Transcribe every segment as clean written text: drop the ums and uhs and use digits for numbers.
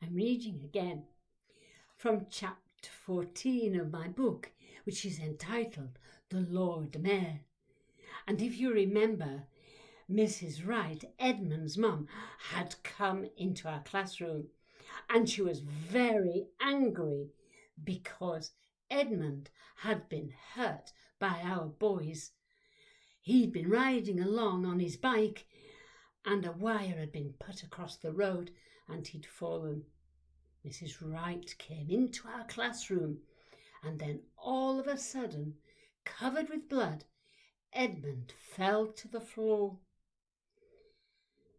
I'm reading again from chapter 14 of my book, which is entitled The Lord Mayor. And if you remember, Mrs. Wright, Edmund's mum, had come into our classroom and she was very angry because Edmund had been hurt by our boys. He'd been riding along on his bike and a wire had been put across the road and he'd fallen. Mrs. Wright came into our classroom and then all of a sudden, covered with blood, Edmund fell to the floor.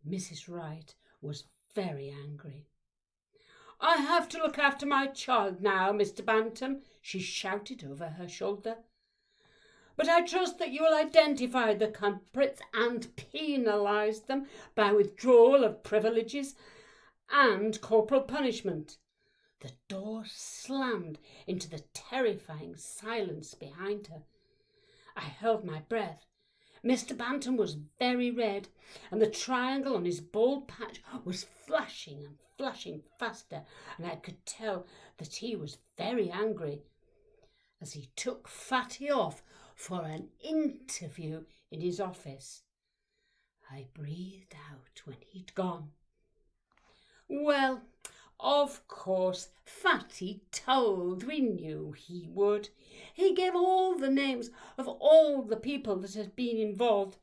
Mrs. Wright was very angry. "I have to look after my child now, Mr. Bantam," she shouted over her shoulder. "But I trust that you will identify the culprits and penalise them by withdrawal of privileges and corporal punishment." The door slammed into the terrifying silence behind her. I held my breath. Mr. Bantam was very red, and the triangle on his bald patch was flashing and flashing faster, and I could tell that he was very angry as he took Fatty off for an interview in his office. I breathed out when he'd gone. Well, of course, Fatty told, we knew he would. He gave all the names of all the people that had been involved,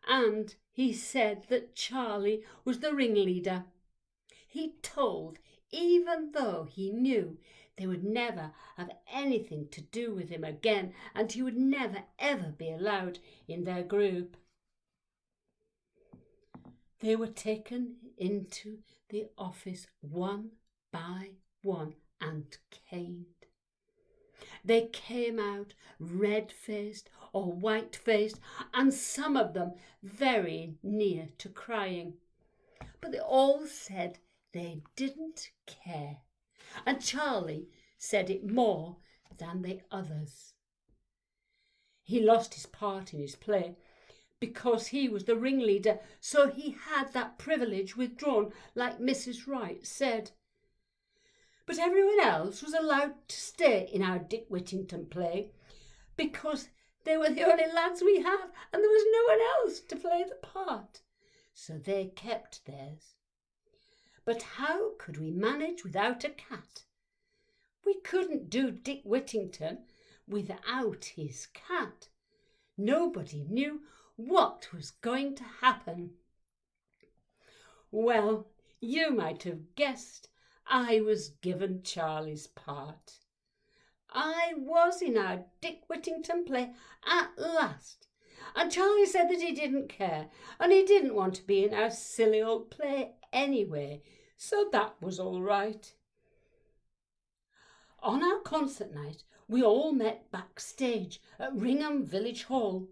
and he said that Charlie was the ringleader. He told, even though he knew they would never have anything to do with him again, and he would never ever be allowed in their group. They were taken into the office one by one and caned. They came out red-faced or white-faced, and some of them very near to crying. But they all said they didn't care, and Charlie said it more than the others. He lost his part in his play because he was the ringleader, so he had that privilege withdrawn, like Mrs. Wright said. But everyone else was allowed to stay in our Dick Whittington play because they were the only lads we had and there was no one else to play the part. So they kept theirs. But how could we manage without a cat? We couldn't do Dick Whittington without his cat. Nobody knew what was going to happen. Well, you might have guessed I was given Charlie's part. I was in our Dick Whittington play at last, and Charlie said that he didn't care and he didn't want to be in our silly old play anyway, so that was all right. On our concert night, we all met backstage at Ringham Village Hall.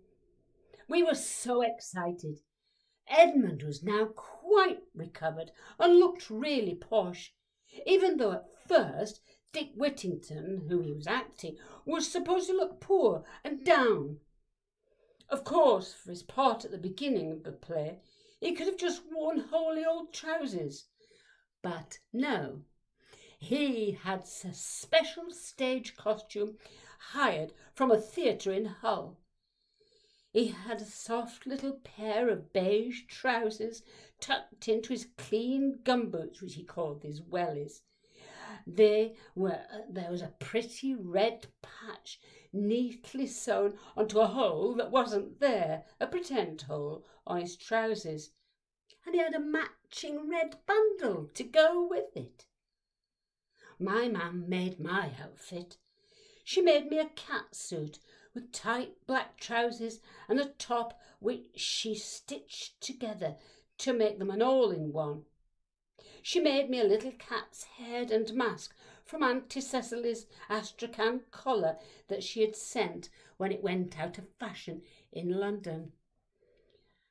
We were so excited. Edmund was now quite recovered and looked really posh, even though at first Dick Whittington, who he was acting, was supposed to look poor and down. Of course, for his part at the beginning of the play, he could have just worn holy old trousers. But no, he had a special stage costume hired from a theatre in Hull. He had a soft little pair of beige trousers tucked into his clean gumboots, which he called his wellies. There was a pretty red patch neatly sewn onto a hole that wasn't there, a pretend hole on his trousers, and he had a matching red bundle to go with it. My mum made my outfit. She made me a cat suit with tight black trousers and a top which she stitched together to make them an all-in-one. She made me a little cat's head and mask from Auntie Cecily's astrakhan collar that she had sent when it went out of fashion in London.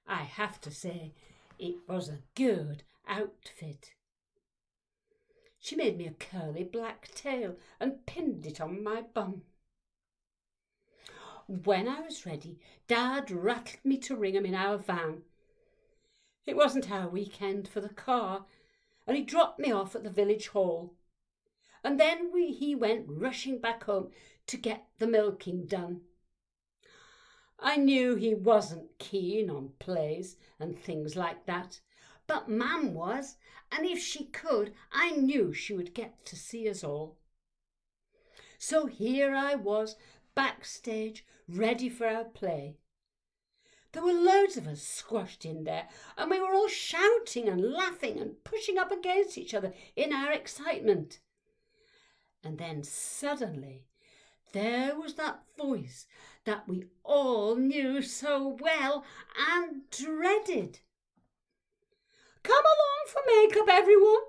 I have to say, it was a good outfit. She made me a curly black tail and pinned it on my bum. When I was ready, Dad rattled me to Ringham in our van. It wasn't our weekend for the car, and he dropped me off at the village hall. And then he went rushing back home to get the milking done. I knew he wasn't keen on plays and things like that, but Mam was, and if she could, I knew she would get to see us all. So here I was, backstage, ready for our play. There were loads of us squashed in there, and we were all shouting and laughing and pushing up against each other in our excitement. And then suddenly there was that voice that we all knew so well and dreaded. "Come along for makeup, everyone."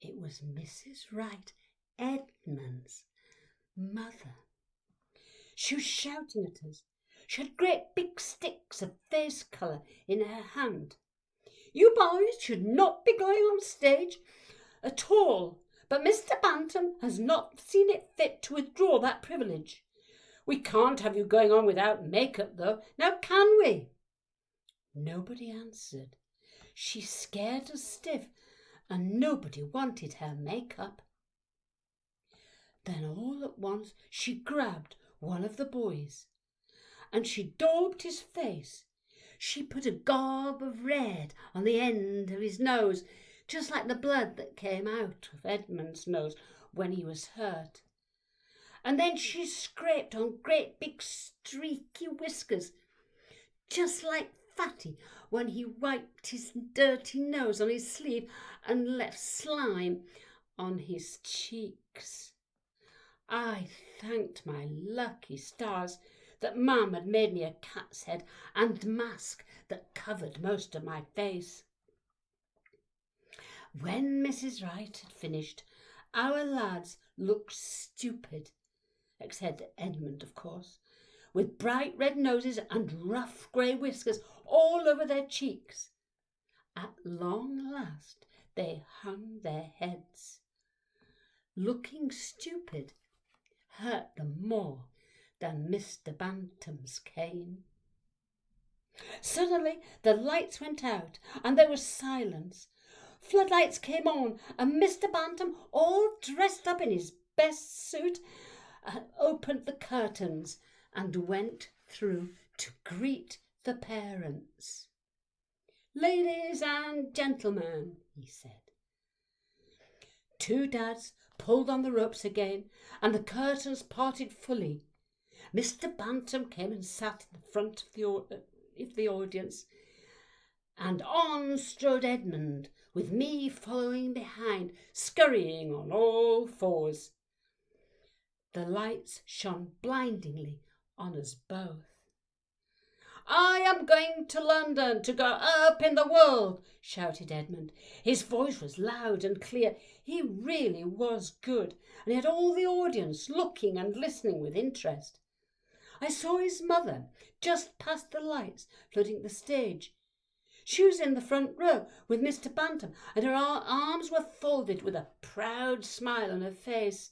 It was Mrs. Wright, Edmund's mother. She was shouting at us. She had great big sticks of face colour in her hand. "You boys should not be going on stage at all, but Mr. Bantam has not seen it fit to withdraw that privilege. We can't have you going on without makeup, though, now can we?" Nobody answered. She scared us stiff, and nobody wanted her makeup. Then all at once she grabbed one of the boys, and she daubed his face. She put a gob of red on the end of his nose, just like the blood that came out of Edmund's nose when he was hurt. And then she scraped on great big streaky whiskers, just like Fatty when he wiped his dirty nose on his sleeve and left slime on his cheeks. I thanked my lucky stars that Mum had made me a cat's head and mask that covered most of my face. When Mrs. Wright had finished, our lads looked stupid, except Edmund, of course, with bright red noses and rough grey whiskers all over their cheeks. At long last they hung their heads. Looking stupid hurt them more than Mr. Bantam's cane. Suddenly the lights went out and there was silence. Floodlights came on, and Mr. Bantam, all dressed up in his best suit, opened the curtains and went through to greet the parents. "Ladies and gentlemen," he said. Two dads pulled on the ropes again, and the curtains parted fully. Mr. Bantam came and sat in the front of the audience, and on strode Edmund, with me following behind, scurrying on all fours. The lights shone blindingly on us both. "I am going to London to go up in the world," shouted Edmund. His voice was loud and clear. He really was good, and he had all the audience looking and listening with interest. I saw his mother just past the lights flooding the stage. She was in the front row with Mr. Bantam, and her arms were folded with a proud smile on her face.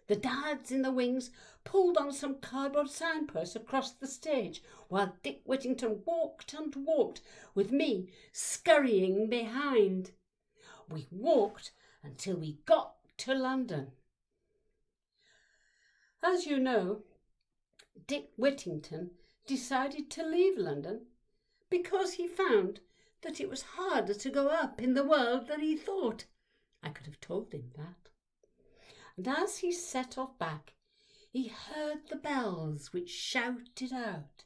The dads in the wings pulled on some cardboard signposts across the stage, while Dick Whittington walked and walked, with me scurrying behind. We walked until we got to London. As you know, Dick Whittington decided to leave London because he found that it was harder to go up in the world than he thought. I could have told him that. And as he set off back, he heard the bells which shouted out,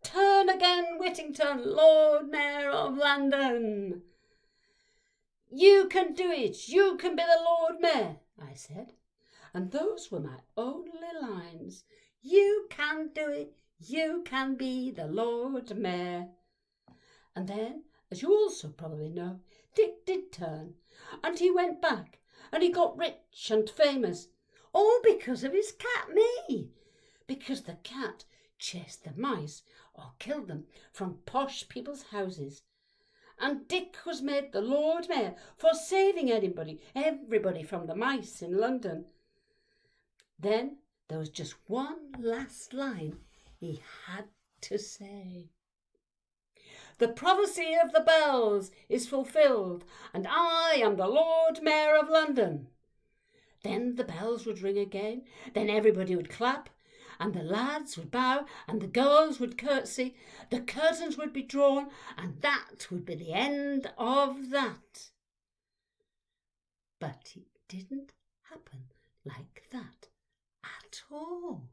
"Turn again, Whittington, Lord Mayor of London." "You can do it, you can be the Lord Mayor," I said. And those were my only lines. You can do it, you can be the Lord Mayor. And then, as you also probably know, Dick did turn, and he went back, and he got rich and famous, all because of his cat, me. Because the cat chased the mice, or killed them, from posh people's houses. And Dick was made the Lord Mayor for saving everybody from the mice in London. Then there was just one last line he had to say. The prophecy of the bells is fulfilled, and I am the Lord Mayor of London. Then the bells would ring again, then everybody would clap, and the lads would bow, and the girls would curtsy, the curtains would be drawn, and that would be the end of that. But it didn't happen like that at all.